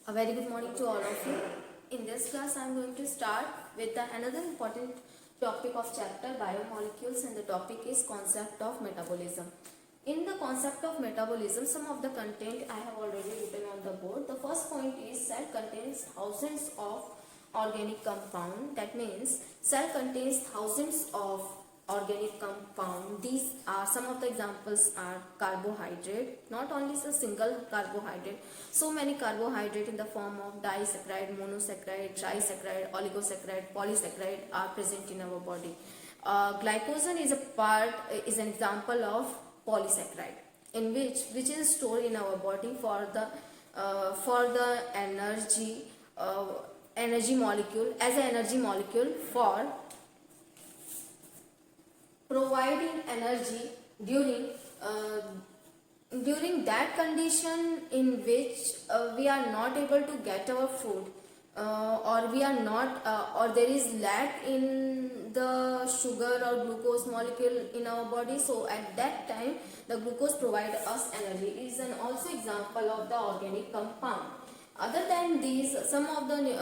A very good morning to all of you. In this class, I am going to start with another important topic of chapter biomolecules, and the topic is concept of metabolism. In the concept of metabolism, some of the content I have already written on the board. The first point is cell contains thousands of organic compound. That means cell contains thousands of organic compound. These are some of the examples are carbohydrate, not only a single carbohydrate, so many carbohydrate in the form of disaccharide, monosaccharide, trisaccharide, oligosaccharide, polysaccharide are present in our body. Glycogen is an example of polysaccharide, in which is stored in our body for the energy molecule, as an energy molecule for providing energy during that condition in which we are not able to get our food, or we are not or there is lack in the sugar or glucose molecule in our body. So at that time the glucose provides us energy. It is an also example of the organic compound. Other than these, some of the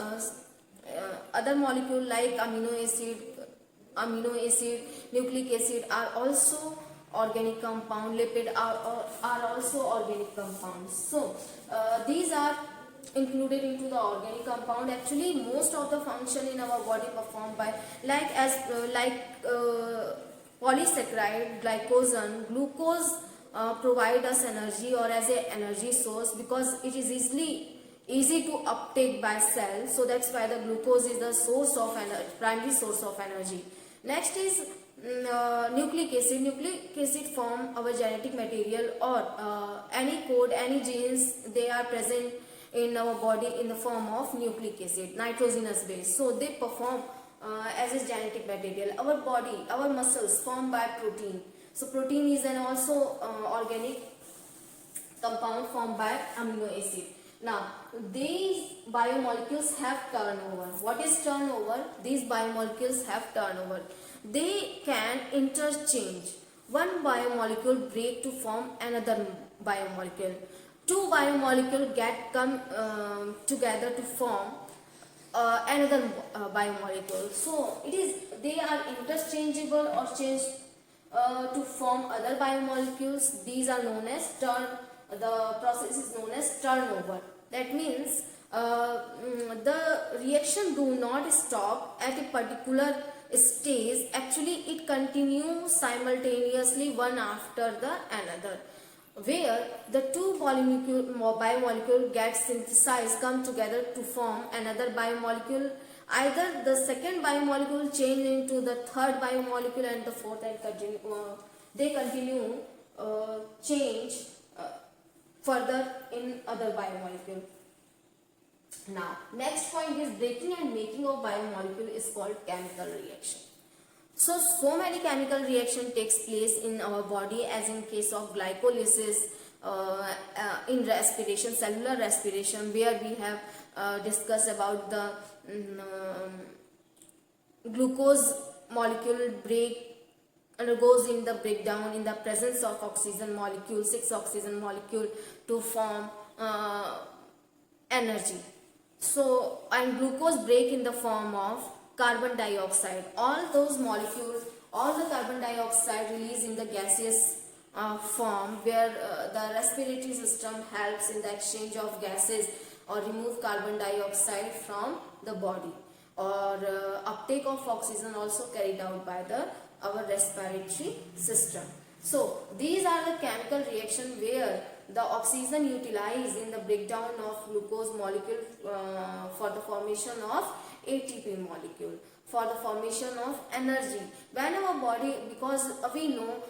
other molecule like amino acid, nucleic acid are also organic compound. Lipid are also organic compounds. So these are included into the organic compound. Actually, most of the function in our body performed by polysaccharide, glycogen, glucose provide us energy or as a energy source, because it is easy to uptake by cells. So that's why the glucose is the source of primary source of energy. Next is nucleic acid. Nucleic acid form our genetic material, or any code, any genes, they are present in our body in the form of nucleic acid, nitrogenous base. So they perform as a genetic material. Our body, our muscles formed by protein. So protein is an also organic compound formed by amino acid. Now, these biomolecules have turnover. What is turnover? These biomolecules have turnover. They can interchange. One biomolecule break to form another biomolecule. Two biomolecules come together to form another biomolecule. So they are interchangeable or changed to form other biomolecules. These are known as the process is known as turnover. That means the reaction do not stop at a particular stage. Actually, it continues simultaneously one after the another, where the two biomolecule get synthesized, come together to form another biomolecule. Either the second biomolecule change into the third biomolecule, and the fourth, and they continue change further in other biomolecule. Now, next point is breaking and making of biomolecule is called chemical reaction. So many chemical reaction takes place in our body, as in case of glycolysis, in respiration, cellular respiration, where we have discussed about the glucose molecule undergoes in the breakdown in the presence of oxygen molecule, 6 oxygen molecule, to form energy. So, and glucose break in the form of carbon dioxide. All those molecules, all the carbon dioxide released in the gaseous form, where the respiratory system helps in the exchange of gases or remove carbon dioxide from the body, or uptake of oxygen also carried out by our respiratory system. So these are the chemical reaction where the oxygen utilized in the breakdown of glucose molecule for the formation of ATP molecule, for the formation of energy. When our body, because we know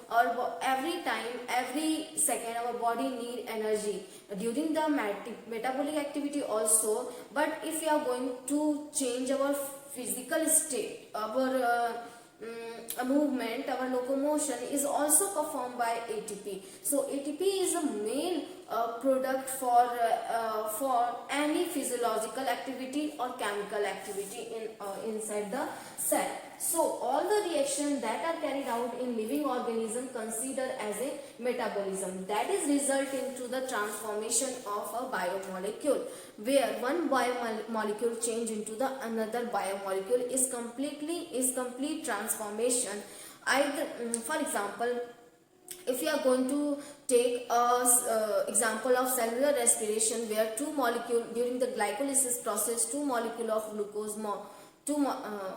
every time, every second our body need energy during the metabolic activity also. But if we are going to change our physical state, our movement, our locomotion is also performed by ATP. So ATP is a main product for any physiological activity or chemical activity inside the cell. So all the reactions that are carried out in living organism considered as a metabolism, that is result into the transformation of a biomolecule, where one biomolecule change into the another biomolecule is complete transformation. Either, for example, if you are going to take a example of cellular respiration, where two molecule during the glycolysis process, two molecule of glucose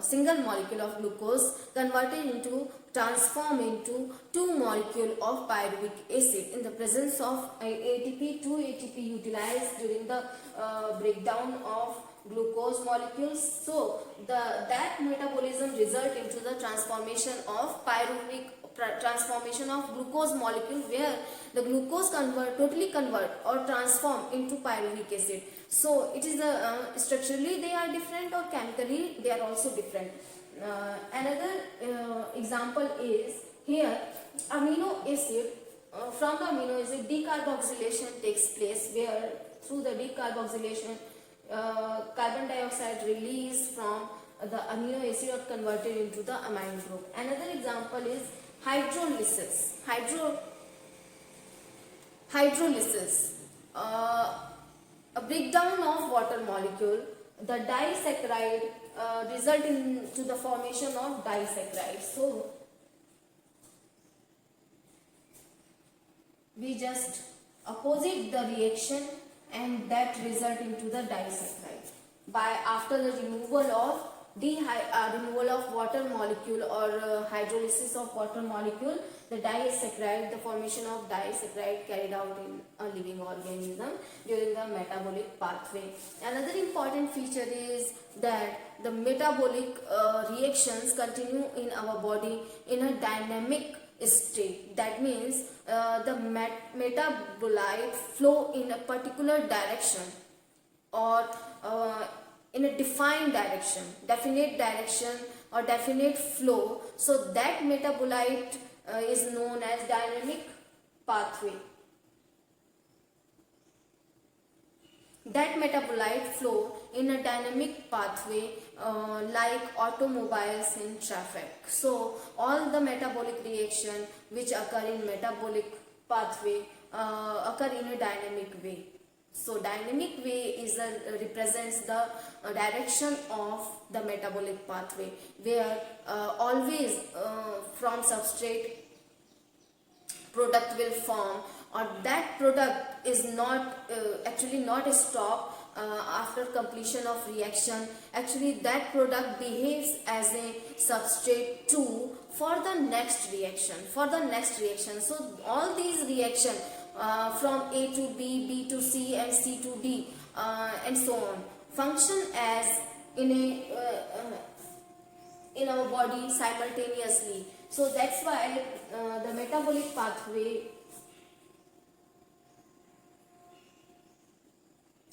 single molecule of glucose converted into transform into two molecule of pyruvic acid in the presence of ATP. 2 ATP utilized during the breakdown of glucose molecules. So that metabolism result into the transformation of transformation of glucose molecule, where the glucose totally convert or transform into pyruvic acid. So it is structurally they are different, or chemically they are also different. Another example is here amino acid. From the amino acid, decarboxylation takes place, where through the decarboxylation carbon dioxide released from the amino acid are converted into the amine group. Another example is hydrolysis. Hydrolysis, a breakdown of water molecule, the disaccharide result into the formation of disaccharide. So we just opposite the reaction, and that result into the disaccharide by after the removal of removal of water molecule, or hydrolysis of water molecule, the disaccharide, the formation of disaccharide carried out in a living organism during the metabolic pathway. Another important feature is that the metabolic reactions continue in our body in a dynamic state. That means the metabolite flow in a particular direction, or in a defined direction, definite direction or definite flow. So that metabolite is known as dynamic pathway. That metabolite flow in a dynamic pathway like automobiles in traffic. So all the metabolic reaction which occur in metabolic pathway occur in a dynamic way. So dynamic way is represents the direction of the metabolic pathway, where always from substrate product will form, or that product is not actually not stop after completion of reaction. Actually that product behaves as a substrate too for the next reaction, So all these reaction from A to B, B to C and C to D and so on function as in our body simultaneously. So that's why the metabolic pathway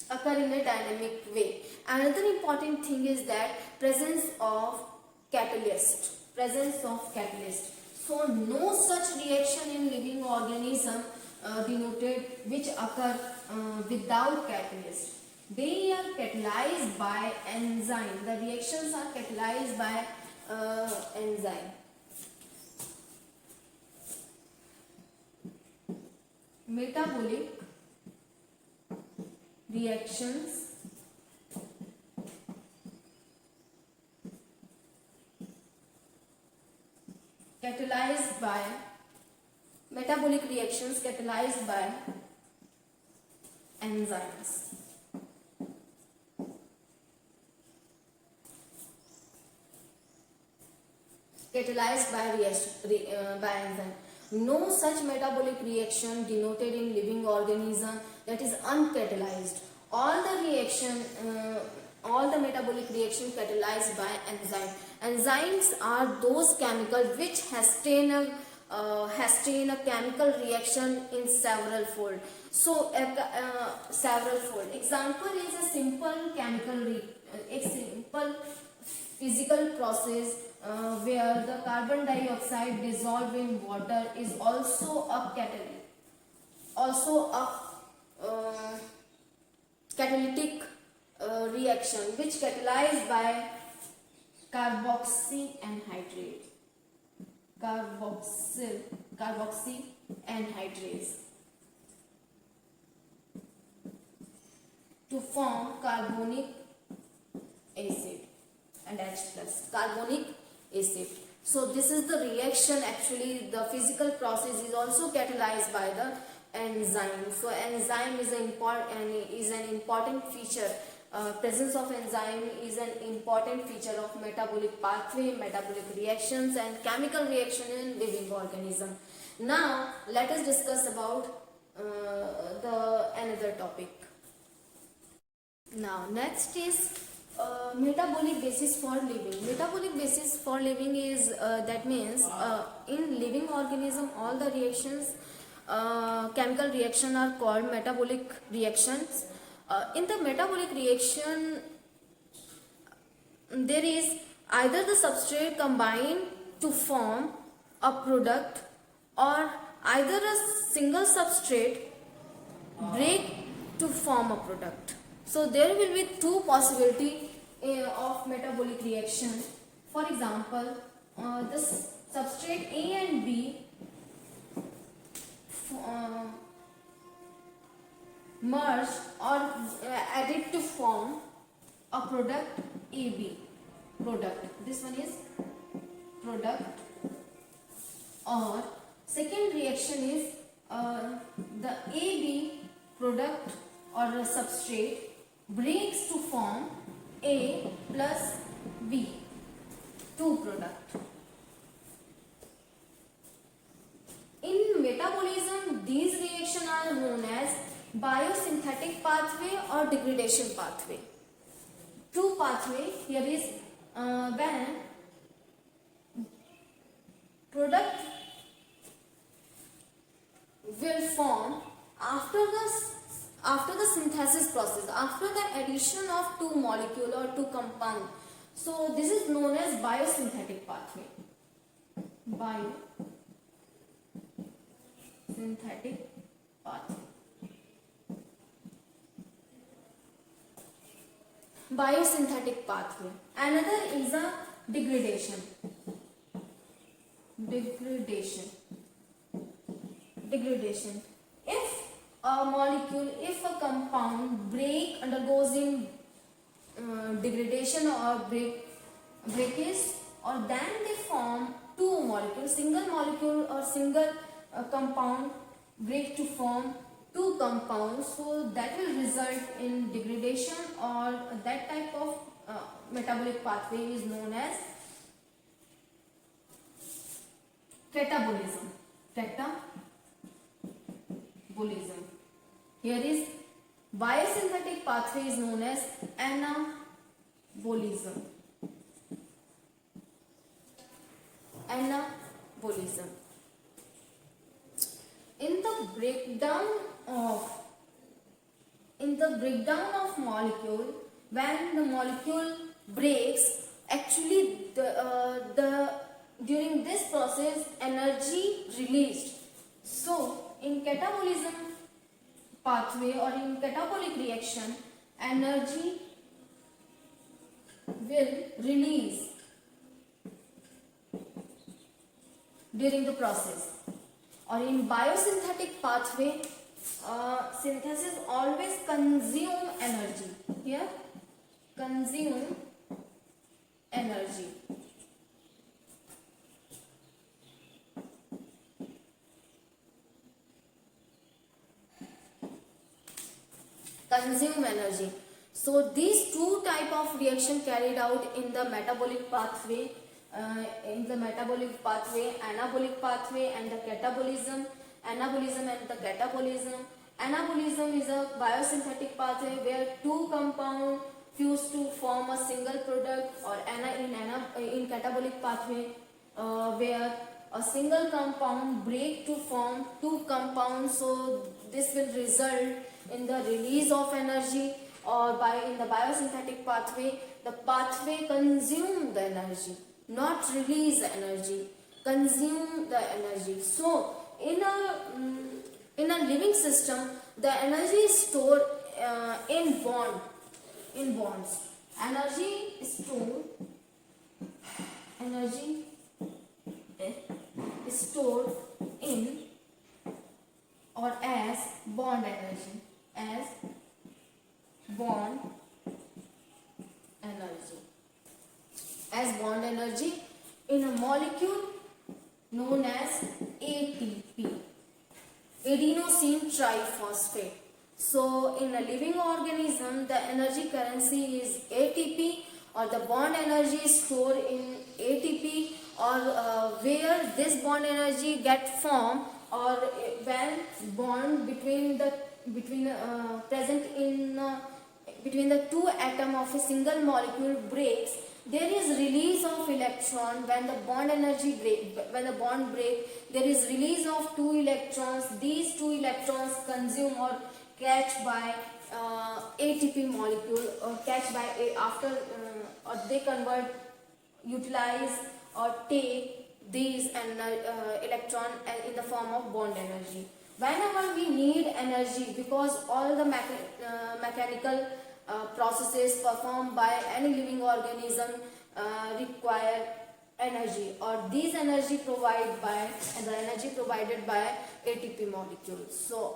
occur in a dynamic way. Another important thing is that presence of catalyst. So no such reaction in living organism denoted which occur without catalyst. They are catalyzed by enzyme. The reactions are catalyzed by enzyme. Metabolic reactions catalyzed by enzymes. Catalyzed by enzyme. No such metabolic reaction denoted in living organism that is uncatalyzed. All the metabolic reaction catalyzed by enzyme. Enzymes are those chemicals which hasten a chemical reaction in several fold. So several fold. Example is a simple simple physical process where the carbon dioxide dissolved in water is also a catalytic reaction which catalyzed by carboxy anhydrase. Carboxy anhydrase to form carbonic acid and H plus carbonic acid. So this is the reaction. Actually the physical process is also catalyzed by the enzyme. So enzyme is an important feature. Presence of enzyme is an important feature of metabolic pathway, metabolic reactions and chemical reaction in living organism. Now let us discuss about the another topic. Now next is metabolic basis for living. Metabolic basis for living is that means in living organism all the reactions, chemical reaction are called metabolic reactions. In the metabolic reaction there is either the substrate combined to form a product or either a single substrate break to form a product. So there will be two possibility of metabolic reaction. For example, this substrate A and B merge or added to form a product AB. Product. This one is product. Or second reaction is the AB product or a substrate breaks to form A plus B, two product. In metabolism, these reactions are known as biosynthetic pathway or degradation pathway. Two pathway here is when product will form after the synthesis process, after the addition of two molecule or two compound. So this is known as biosynthetic pathway. Biosynthetic pathway. Biosynthetic pathway. Another is a degradation. Degradation. If a molecule, if a compound undergoes in degradation or breakage, or then they form two molecules, single molecule or single compound break to form two compounds, so that will result in degradation, or that type of metabolic pathway is known as catabolism. Here is biosynthetic pathway is known as anabolism. In the breakdown of molecule, when the molecule breaks, actually during this process energy released. So in catabolism pathway or in catabolic reaction, energy will release during the process. Or in biosynthetic pathway, synthesis always consume energy. Here, consume energy. Consume energy. So these two type of reaction carried out in the metabolic pathway. Anabolic pathway and the catabolism. Anabolism and the catabolism. Anabolism is a biosynthetic pathway where two compounds fuse to form a single product, or in catabolic pathway where a single compound break to form two compounds, so this will result in the release of energy. Or in the biosynthetic pathway, the pathway consume the energy, not release the energy, consume the energy. So in a living system, the energy is stored in bonds. Energy stored energy is stored in or as bond energy, as bond energy, as bond energy in a molecule known as ATP, adenosine triphosphate. So in a living organism, the energy currency is ATP, or the bond energy is stored in ATP, or where this bond energy get formed, or when bond between present in between the two atom of a single molecule breaks, there is release of electron. When the bond energy when the bond break, there is release of two electrons. These two electrons consume or catch by ATP molecule, or catch by or they convert, utilize or take these electron in the form of bond energy. Whenever we need energy, because all the mechanical processes performed by any living organism require energy, or these energy provided by ATP molecules. So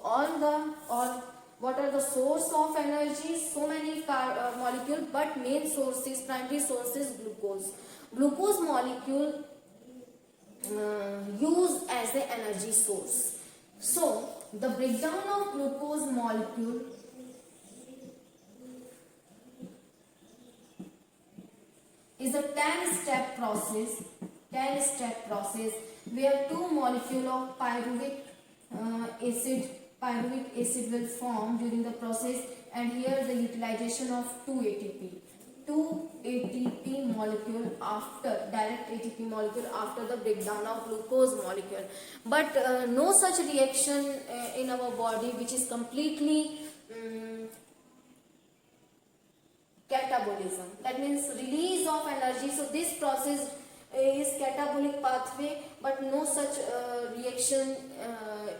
what are the source of energy? So many molecules, but main sources, primary source is glucose. Glucose molecule used as the energy source. So the breakdown of glucose molecule is a 10-step process, where two molecules of pyruvic acid will form during the process, and here the utilization of 2 ATP molecule after direct ATP molecule after the breakdown of glucose molecule. But no such reaction in our body which is completely catabolism, that means release of energy. So this process is catabolic pathway, but no such reaction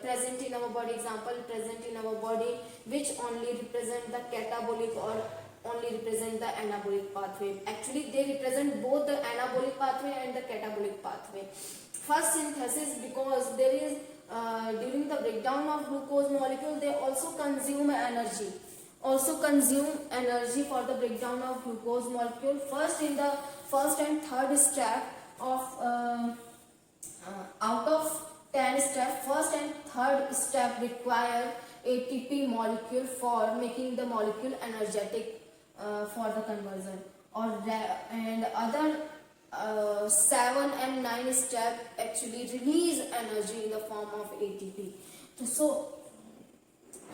present in our body. Example present in our body which only represent the catabolic or only represent the anabolic pathway. Actually they represent both the anabolic pathway and the catabolic pathway. First synthesis, because there is during the breakdown of glucose molecule, they also consume energy for the breakdown of glucose molecule. First in the first and third step of out of 10 steps, first and third step require ATP molecule for making the molecule energetic for the conversion, and other 7 and 9 step actually release energy in the form of ATP. So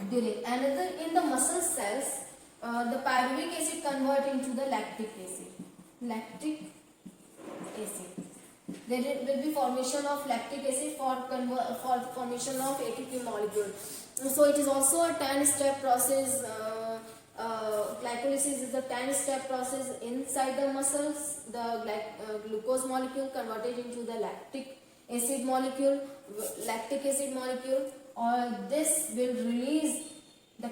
during another, in the muscle cells, the pyruvic acid convert into the lactic acid. There will be formation of lactic acid for formation of ATP molecule. So it is also a 10-step process. Glycolysis is a 10-step process inside the muscles. The glucose molecule converted into the lactic acid molecule, or this will release the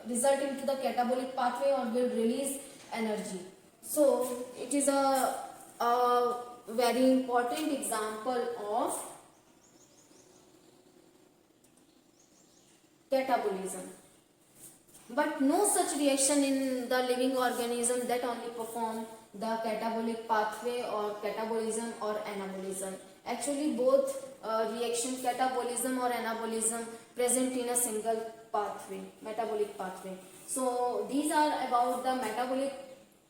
result into the catabolic pathway, or will release energy. So it is a very important example of catabolism. But no such reaction in the living organism that only perform the catabolic pathway, or catabolism or anabolism. Actually both reaction, catabolism or anabolism, present in a single pathway, metabolic pathway. So these are about the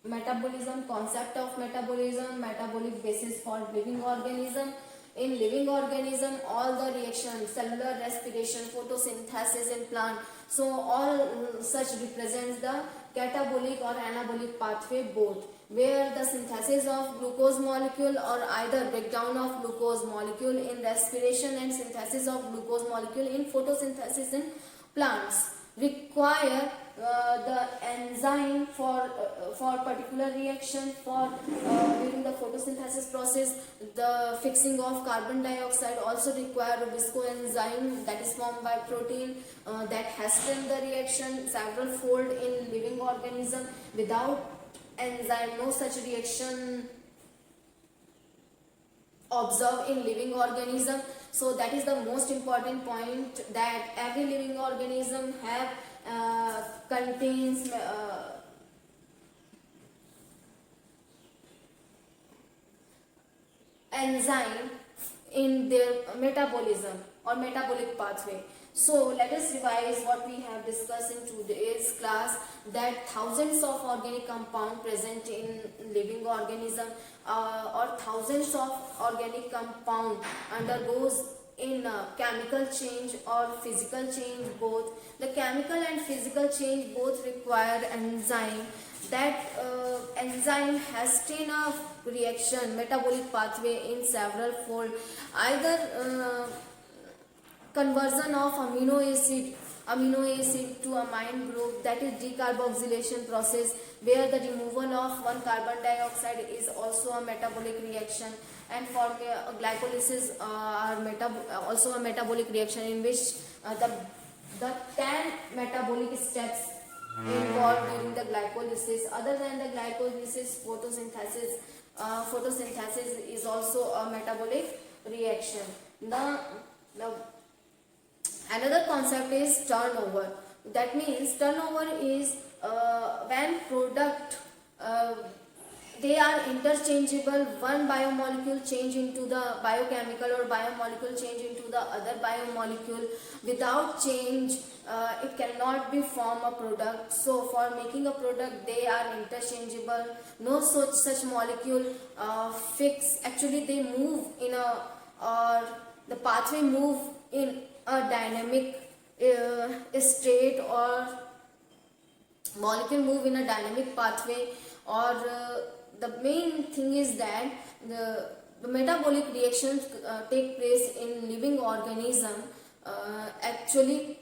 metabolism, concept of metabolism, metabolic basis for living organism. In living organism, all the reactions, cellular respiration, photosynthesis in plant, so all such represents the catabolic or anabolic pathway both, where the synthesis of glucose molecule, or either breakdown of glucose molecule in respiration and synthesis of glucose molecule in photosynthesis in plants require the enzyme for particular reaction for during the photosynthesis process. The fixing of carbon dioxide also require viscoenzyme that is formed by protein that hasten the reaction several fold in living organism. Without enzyme, no such reaction observed in living organism. So that is the most important point, that every living organism have contains enzyme in their metabolism or metabolic pathway. So let us revise what we have discussed in today's class, that thousands of organic compounds present in living organism or thousands of organic compound undergoes in chemical change or physical change both. The chemical and physical change both require enzyme. That enzyme hasten a reaction metabolic pathway in several fold, either conversion of amino acid to amine group, that is decarboxylation process, where the removal of one carbon dioxide is also a metabolic reaction, and for glycolysis are also a metabolic reaction in which the 10 metabolic steps involved during the glycolysis. Other than the glycolysis, photosynthesis is also a metabolic reaction. The another concept is turnover. That means turnover is when product they are interchangeable. One biomolecule change into the biochemical or biomolecule change into the other biomolecule. Without change, it cannot be form a product. So for making a product, they are interchangeable. No such molecule fix. Actually, they move in a, or the pathway move in a dynamic state, or molecule move in a dynamic pathway, or the main thing is that the metabolic reactions take place in living organism. Actually,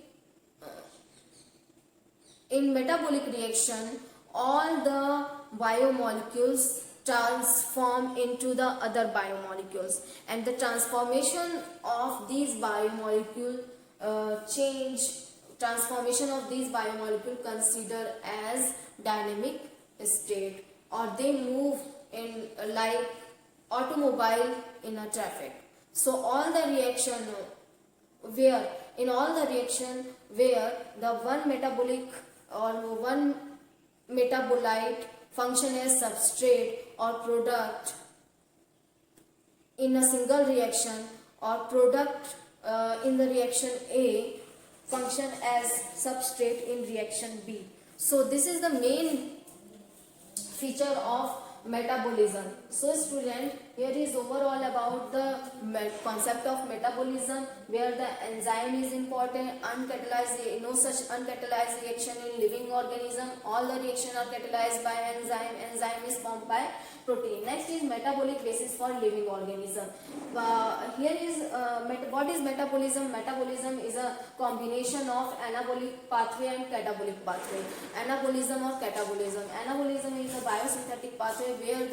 in metabolic reaction, all the biomolecules transform into the other biomolecules, and the transformation of these biomolecule transformation of these biomolecule considered as dynamic state, or they move in like automobile in a traffic. So all the reaction where the one metabolic or one metabolite function as substrate or product in a single reaction, or product in the reaction A function as substrate in reaction B. So this is the main feature of metabolism. So student, here is overall about the concept of metabolism, where the enzyme is important. No such uncatalyzed reaction in living organism. All the reaction are catalyzed by enzyme. Enzyme is formed by protein. Next is metabolic basis for living organism. Here is what is metabolism. Metabolism is a combination of anabolic pathway and catabolic pathway. Anabolism or catabolism. Anabolism is a biosynthetic pathway where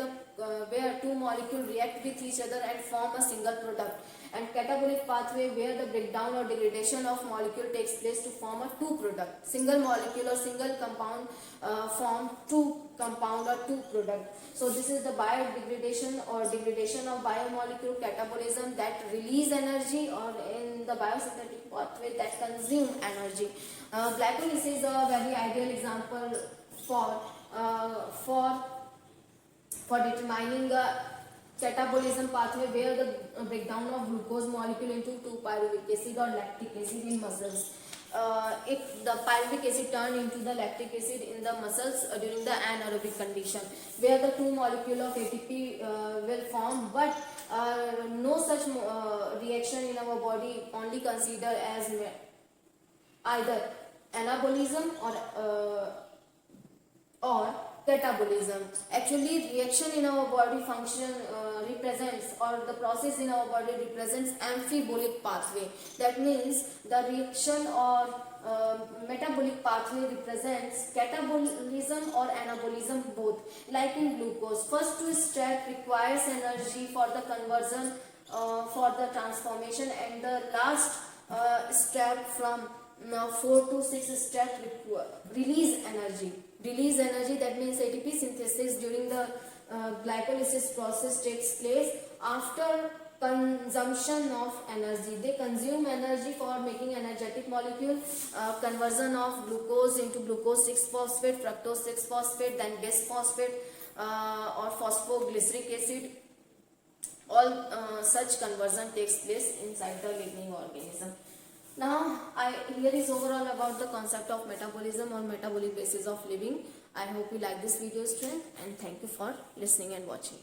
two molecules react with each other and form a single product, and catabolic pathway where the breakdown or degradation of molecule takes place to form a two product. Single molecule or single compound form two compound or two product. So this is the biodegradation or degradation of biomolecule. Catabolism, that release energy, or in the biosynthetic pathway that consume energy. Glycolysis is a very ideal example for determining the catabolism pathway, where the breakdown of glucose molecule into 2-pyruvic acid or lactic acid in muscles. If the pyruvic acid turn into the lactic acid in the muscles during the anaerobic condition, where the two molecule of ATP will form, but no such reaction in our body, only consider as either anabolism or catabolism. Actually, reaction in our body function represents, or the process in our body represents amphibolic pathway. That means the reaction or metabolic pathway represents catabolism or anabolism both. Like in glucose, first two step requires energy for the conversion, for the transformation, and the last step from 4 to 6 step release energy. Release energy, that means ATP synthesis during the glycolysis process takes place after consumption of energy. They consume energy for making energetic molecule, conversion of glucose into glucose 6-phosphate, fructose 6-phosphate, then bis-phosphate or phosphoglyceric acid. All such conversion takes place inside the living organism. Now, here is overall about the concept of metabolism or metabolic basis of living. I hope you like this video, student, and thank you for listening and watching it.